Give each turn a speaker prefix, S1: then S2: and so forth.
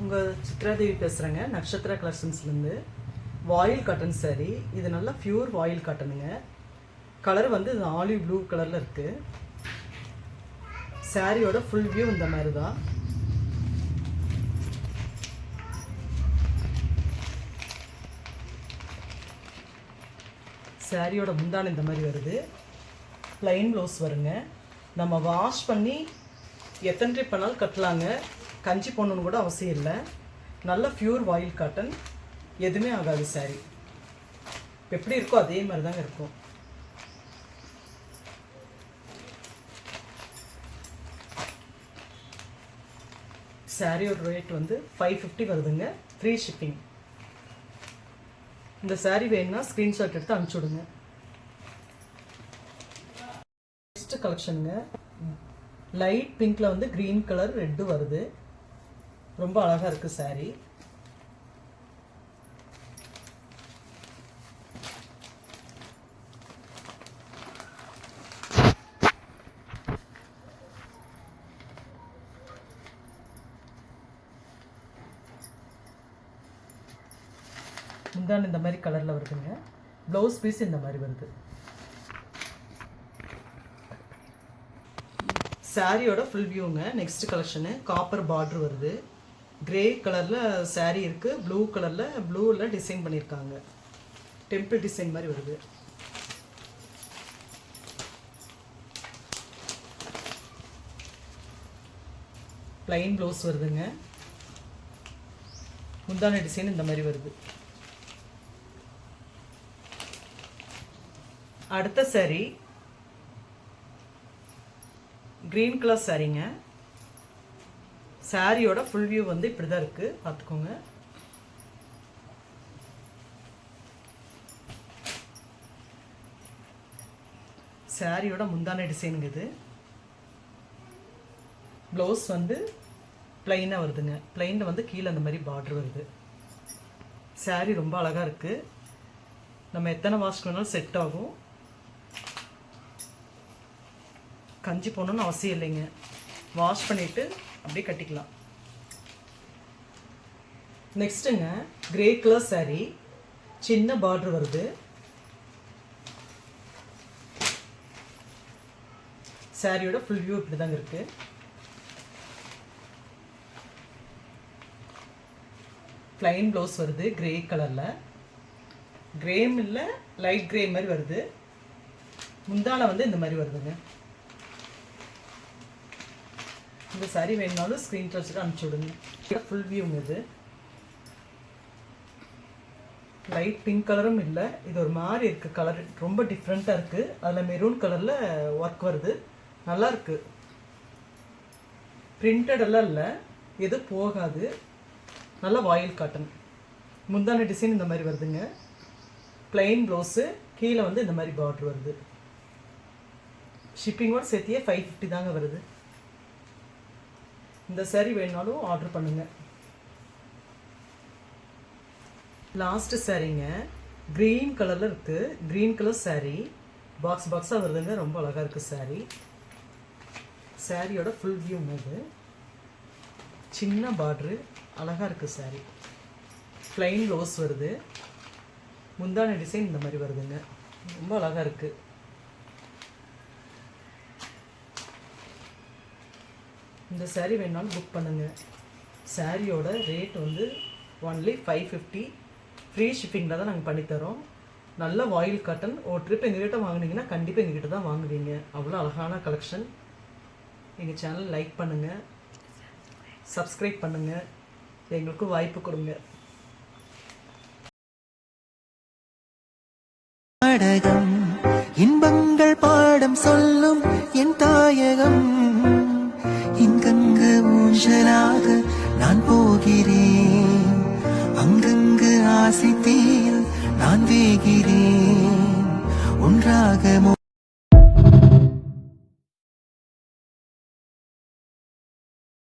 S1: உங்கள் சித்ராதேவி பேசுகிறேங்க, நக்ஷத்ரா கலெக்ஷன்ஸ்லேருந்து. வாயில் காட்டன் சாரீ, இது நல்லா பியூர் வாயில் காட்டனுங்க. கலர் வந்து இது ஆலிவ் ப்ளூ கலரில் இருக்குது. சாரியோட ஃபுல் வியூ இந்த மாதிரி தான். சாரியோட முந்தான இந்த மாதிரி வருது. ப்ளைன் ப்ளவுஸ் வருங்க. நம்ம வாஷ் பண்ணி எத்தனை ட்ரிப் பண்ணாலும் கட்டலாங்க. கஞ்சி போடணுன்னு கூட அவசியம் இல்லை. நல்ல பியூர் வாயில் காட்டன், எதுவுமே ஆகாது. சாரி எப்படி இருக்கோ அதே மாதிரி தாங்க இருக்கும். சாரியோட ரேட் வந்து 550 வருதுங்க, ஃப்ரீ ஷிப்பிங். இந்த சாரி வேணும்னா ஸ்க்ரீன்ஷாட் எடுத்து அனுப்பிச்சி விடுங்க. நெக்ஸ்ட் கலெக்ஷனுங்க, லைட் பிங்க்ல வந்து கிரீன் கலர் ரெட்டு வருது. ரொம்ப அழகா இருக்கு சாரி. முந்தான இந்த மாதிரி கலர்ல வருதுங்க. ப்ளவுஸ் பீஸ் இந்த மாதிரி வருது. சாரியோட ஃபுல் வியூங்க. நெக்ஸ்ட் கலெக்ஷனு காப்பர் பார்டர் வருது. கிரே கலரில் சாரீ இருக்குது. ப்ளூ கலரில் ப்ளூவில் டிசைன் பண்ணியிருக்காங்க. டெம்பிள் டிசைன் மாதிரி வருது. ப்ளைன் ப்ளவுஸ் வருதுங்க. முந்தான டிசைன் இந்த மாதிரி வருது. அடுத்த சாரீ கிரீன் கலர் சாரீங்க. சாரியோட ஃபுல் வியூ வந்து இப்படி தான் இருக்குது, பார்த்துக்கோங்க. சாரியோட முந்தான டிசைனுங்க இது. ப்ளவுஸ் வந்து பிளைனாக வருதுங்க. பிளைனில் வந்து கீழே அந்த மாதிரி பார்டர் வருது. சாரி ரொம்ப அழகாக இருக்குது. நம்ம எத்தனை வாஷ் பண்ணாலும் செட் ஆகும். கஞ்சி போடணும்னு அவசியம் இல்லைங்க. வாஷ் பண்ணிவிட்டு அப்படியே கட்டிக்கலாம். நெக்ஸ்ட்டுங்க, கிரே கலர் சாரீ, சின்ன பார்டர் வருது. சாரியோட ஃபுல் வியூ இப்படி தாங்க இருக்கு. ப்ளைன் ப்ளவுஸ் வருது கிரே கலரில். கிரேம் இல்லை, லைட் கிரே மாதிரி வருது. முந்தான வந்து இந்த மாதிரி வருதுங்க. இந்த சாரி வேணுனாலும் ஸ்க்ரீன்ஷாட் வச்சுட்டு அனுப்பிச்சி விடுங்க. ஃபுல் வியூங்க இது. லைட் பிங்க் கலரும் இல்லை, இது ஒரு மாதிரி இருக்குது. கலர் ரொம்ப டிஃப்ரெண்ட்டாக இருக்குது. அதில் மெரூன் கலரில் ஒர்க் வருது. நல்லா இருக்குது. பிரிண்டட் எல்லாம் இல்லை, எது போகாது. நல்லா வாயில் காட்டன். முந்தான டிசைன் இந்த மாதிரி வருதுங்க. ப்ளைன் ப்ளவுஸு, கீழே வந்து இந்த மாதிரி பார்டர் வருது. ஷிப்பிங்கோட சேர்த்தியே 550 தாங்க வருது. இந்த சாரி வேணுனாலும் ஆர்டர் பண்ணுங்க. லாஸ்ட் சாரீங்க, கிரீன் கலரில் இருக்குது. கிரீன் கலர் சாரீ, பாக்ஸ் பாக்ஸாக வருதுங்க. ரொம்ப அழகாக இருக்குது சாரீ. சாரியோட ஃபுல் வியூங்க இது. சின்ன பார்ட்ரு, அழகாக இருக்குது சாரீ. ப்ளைன் ப்ளவுஸ் வருது. முந்தான டிசைன் இந்த மாதிரி வருதுங்க. ரொம்ப அழகாக இருக்குது. இந்த சாரீ வேணாலும் புக் பண்ணுங்கள். சாரியோட ரேட் வந்து ஒன்லி 550. ஃப்ரீ ஷிப்பிங்கில் தான் நாங்கள் பண்ணித்தரோம். நல்ல வாயில் காட்டன். ஒரு ட்ரிப் எங்ககிட்ட வாங்கினீங்கன்னா கண்டிப்பாக எங்ககிட்ட தான் வாங்குவீங்க. அவ்வளோ அழகான கலெக்ஷன். எங்கள் சேனல் லைக் பண்ணுங்கள், சப்ஸ்கிரைப் பண்ணுங்கள், எங்களுக்கும் வாய்ப்பு கொடுங்க.
S2: இன்பங்கள் பாடம் சொல்லும் என் தாயகம். இங்கங்கு ஊஞ்சலாக நான் போகிறேன். அங்கங்கு ஆசை தீர் நான் வேகிறேன். ஒன்றாக